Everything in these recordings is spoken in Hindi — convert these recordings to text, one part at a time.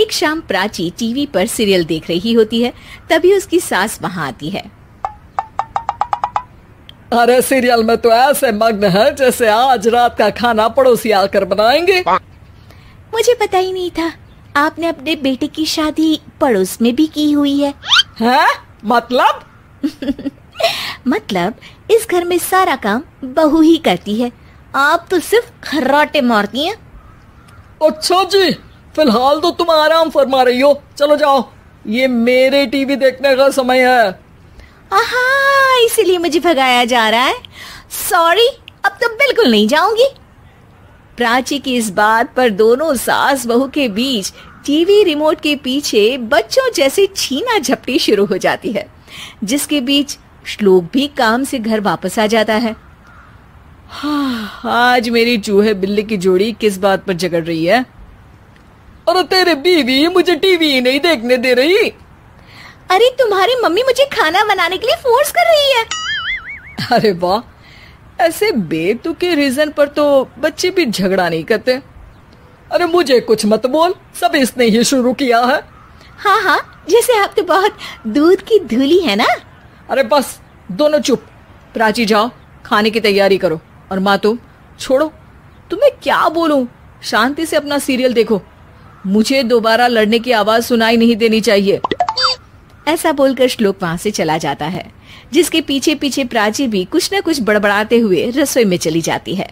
एक शाम प्राची टीवी पर सीरियल देख रही होती है। तभी उसकी सास वहाँ आती है। अरे सीरियल में तो ऐसे मग्न है जैसे आज रात का खाना पड़ोसी आकर बनाएंगे। मुझे पता ही नहीं था आपने अपने बेटे की शादी पड़ोस में भी की हुई है। हैं? मतलब? मतलब इस घर में सारा काम बहू ही करती है, आप तो सिर्फ खर्राटे मारती हैं। अच्छा जी, फिलहाल तो तुम आराम फरमा रही हो, चलो जाओ, ये मेरे टीवी देखने का समय है। आहा, इसीलिए मुझे भगाया जा रहा है। सॉरी, अब तो बिल्कुल नहीं जाऊंगी। प्राची की इस बात पर दोनों सास बहू के बीच टीवी रिमोट के पीछे बच्चों जैसे छीना झपटी शुरू हो जाती है, जिसके बीच श्लोक भी काम से घर वापस आ जाता है। आज मेरी चूहे बिल्ली की जोड़ी किस बात पर झगड़ रही है? अरे तेरे बीवी मुझे टीवी नहीं देखने दे रही। अरे तुम्हारी मम्मी मुझे खाना बनाने के लिए फोर्स कर रही है। अरे वाह, ऐसे बेतुके रीजन पर तो बच्चे भी झगड़ा नहीं करते। अरे मुझे कुछ मत बोल, सब इसने ही शुरू किया है। हाँ हाँ, जैसे आप तो बहुत दूध की धूली है ना। अरे बस, दोनों चुप। प्राची जाओ, खाने की तैयारी करो। और माँ तुम छोड़ो, तुम्हें क्या बोलूं, शांति से अपना सीरियल देखो, मुझे दोबारा लड़ने की आवाज सुनाई नहीं देनी चाहिए। ऐसा बोलकर श्लोक वहां से चला जाता है, जिसके पीछे पीछे प्राची भी कुछ न कुछ बड़बड़ाते हुए रसोई में चली जाती है।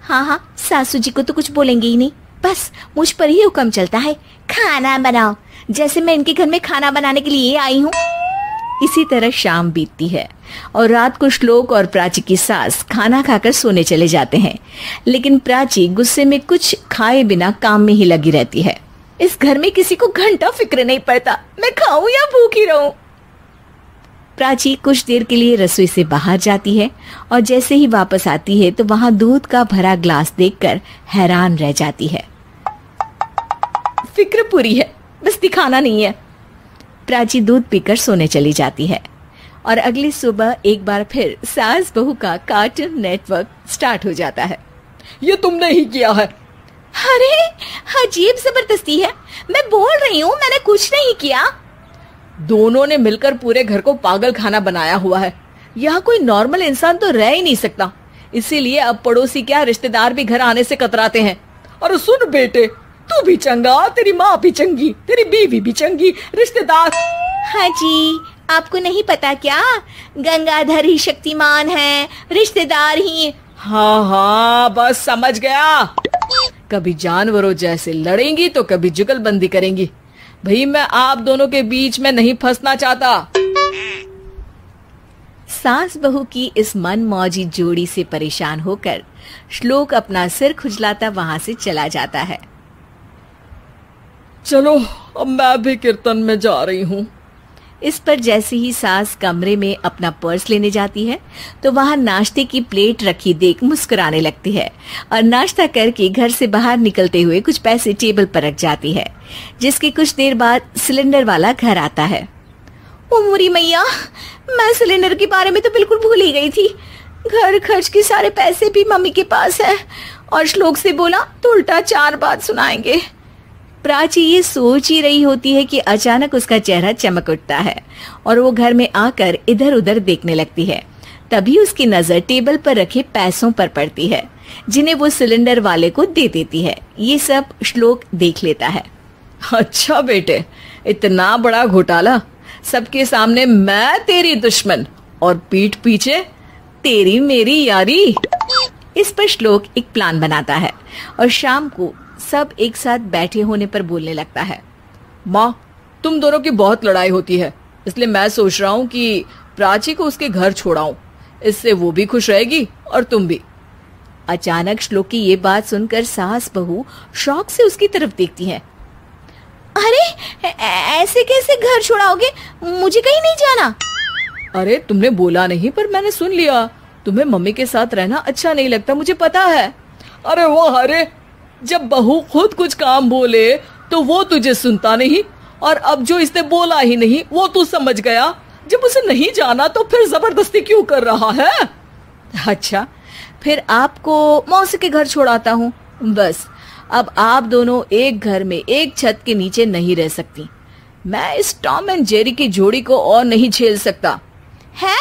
हाँ हाँ, सासू जी को तो कुछ बोलेंगे ही नहीं, बस मुझ पर ही हुक्म चलता है, खाना बनाओ, जैसे मैं इनके घर में खाना बनाने के लिए आई हूँ। इसी तरह शाम बीतती है और रात को श्लोक और प्राची की सास खाना खाकर सोने चले जाते हैं, लेकिन प्राची गुस्से में कुछ खाए बिना काम में ही लगी रहती है। इस घर में किसी को घंटा फिक्र नहीं पड़ता, मैं खाऊं या भूखी रहूं। प्राची कुछ देर के लिए रसोई से बाहर जाती है और जैसे ही वापस आती है तो वहां दूध का भरा ग्लास देखकर हैरान रह जाती है। फिक्र पूरी है, बस दिखाना नहीं है। प्राची दूध पीकर सोने चली जाती है और अगली सुबह एक बार फिर सास बहू का कार्टून नेटवर्क स्टार्ट हो जाता है। ये तुमने ही किया है। अरे अजीब जबरदस्ती है, मैं बोल रही हूँ मैंने कुछ नहीं किया। दोनों ने मिलकर पूरे घर को पागल खाना बनाया हुआ है। यहाँ कोई नॉर्मल इंसान तो रह ही नहीं सकता, इसीलिए अब पड़ोसी क्या रिश्तेदार भी घर आने से कतराते हैं। और सुन बेटे, तू भी चंगा, तेरी माँ भी चंगी, तेरी बीवी भी चंगी, रिश्तेदार। हाँ जी, आपको नहीं पता क्या, गंगाधर ही शक्तिमान है, रिश्तेदार ही। हाँ हाँ, बस समझ गया। कभी जानवरों जैसे लड़ेंगी तो कभी जुगलबंदी करेंगी। भाई मैं आप दोनों के बीच में नहीं फंसना चाहता। सास बहू की इस मनमौजी जोड़ी से परेशान होकर श्लोक अपना सिर खुजलाता वहां से चला जाता है। चलो अब मैं भी कीर्तन में जा रही हूँ। इस पर जैसे ही सास कमरे में अपना पर्स लेने जाती है तो वहां नाश्ते की प्लेट रखी देख मुस्कुराने लगती है और नाश्ता करके घर से बाहर निकलते हुए कुछ पैसे टेबल पर रख जाती है, जिसके कुछ देर बाद सिलेंडर वाला घर आता है। ओ मोरी मैया, मैं सिलेंडर के बारे में तो बिल्कुल भूल ही गई थी। घर खर्च के सारे पैसे भी मम्मी के पास है और श्लोक से बोला तो उल्टा 4 बात सुनाएंगे। प्राची ये सोच ही रही होती है कि अचानक उसका चेहरा चमक उठता है और वो घर में आकर इधर उधर देखने लगती है। तभी उसकी नजर टेबल पर रखे पैसों पर पड़ती है, जिन्हें वो सिलेंडर वाले को दे देती है। ये सब श्लोक देख लेता है। अच्छा बेटे, इतना बड़ा घोटाला, सबके सामने मैं तेरी दुश्मन और पीठ पीछे तेरी मेरी यारी। इस पर श्लोक एक प्लान बनाता है और शाम को सब एक साथ बैठे होने पर बोलने लगता है। माँ, तुम दोनों की बहुत लड़ाई होती है, इसलिए मैं सोच रहा हूँ कि प्राची को उसके घर छोड़ाऊं, इससे वो भी खुश रहेगी और तुम भी। अचानक श्लोक की ये बात सुनकर सास बहू शौक से उसकी तरफ देखती हैं। अरे ऐसे कैसे घर छोड़ाओगे, मुझे कहीं नहीं जाना। अरे तुमने बोला नहीं पर मैंने सुन लिया, तुम्हें मम्मी के साथ रहना अच्छा नहीं लगता, मुझे पता है। अरे वो अरे, जब बहू खुद कुछ काम बोले तो वो तुझे सुनता नहीं, और अब जो इसने बोला ही नहीं वो तू समझ गया। जब उसे नहीं जाना तो फिर जबरदस्ती क्यों कर रहा है? अच्छा, फिर आपको मौसी के घर छोड़ाता हूँ, बस अब आप दोनों एक घर में एक छत के नीचे नहीं रह सकती। मैं इस टॉम एंड जेरी की जोड़ी को और नहीं झेल सकता। है?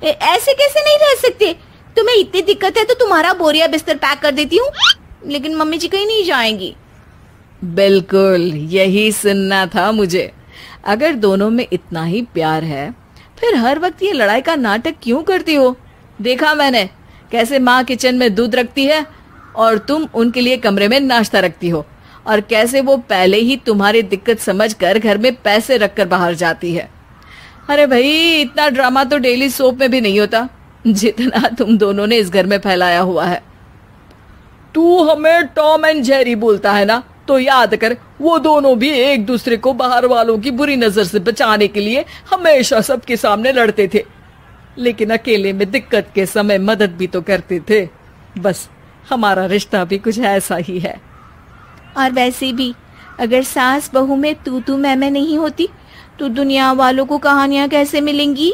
ऐसे कैसे नहीं रह सकते? तुम्हें इतनी दिक्कत है तो तुम्हारा बोरिया बिस्तर पैक कर देती हूँ, लेकिन मम्मी जी कहीं नहीं जाएंगी। बिल्कुल यही सुनना था मुझे। अगर दोनों में इतना ही प्यार है फिर हर वक्त ये लड़ाई का नाटक क्यों करती हो? देखा मैंने कैसे माँ किचन में दूध रखती है और तुम उनके लिए कमरे में नाश्ता रखती हो, और कैसे वो पहले ही तुम्हारी दिक्कत समझकर घर में पैसे रखकर बाहर जाती है। अरे भाई, इतना ड्रामा तो डेली सोप में भी नहीं होता जितना तुम दोनों ने इस घर में फैलाया हुआ है। तू हमें टॉम एंड जेरी बोलता है ना, तो याद कर वो दोनों भी एक दूसरे को बाहर वालों की बुरी नजर से बचाने के लिए हमेशा सबके सामने लड़ते थे, लेकिन अकेले में दिक्कत के समय मदद भी तो करते थे। बस हमारा रिश्ता भी कुछ ऐसा ही है। और वैसे भी अगर सास बहू में तू मैं नहीं होती तो दुनिया वालों को कहानियां कैसे मिलेंगी?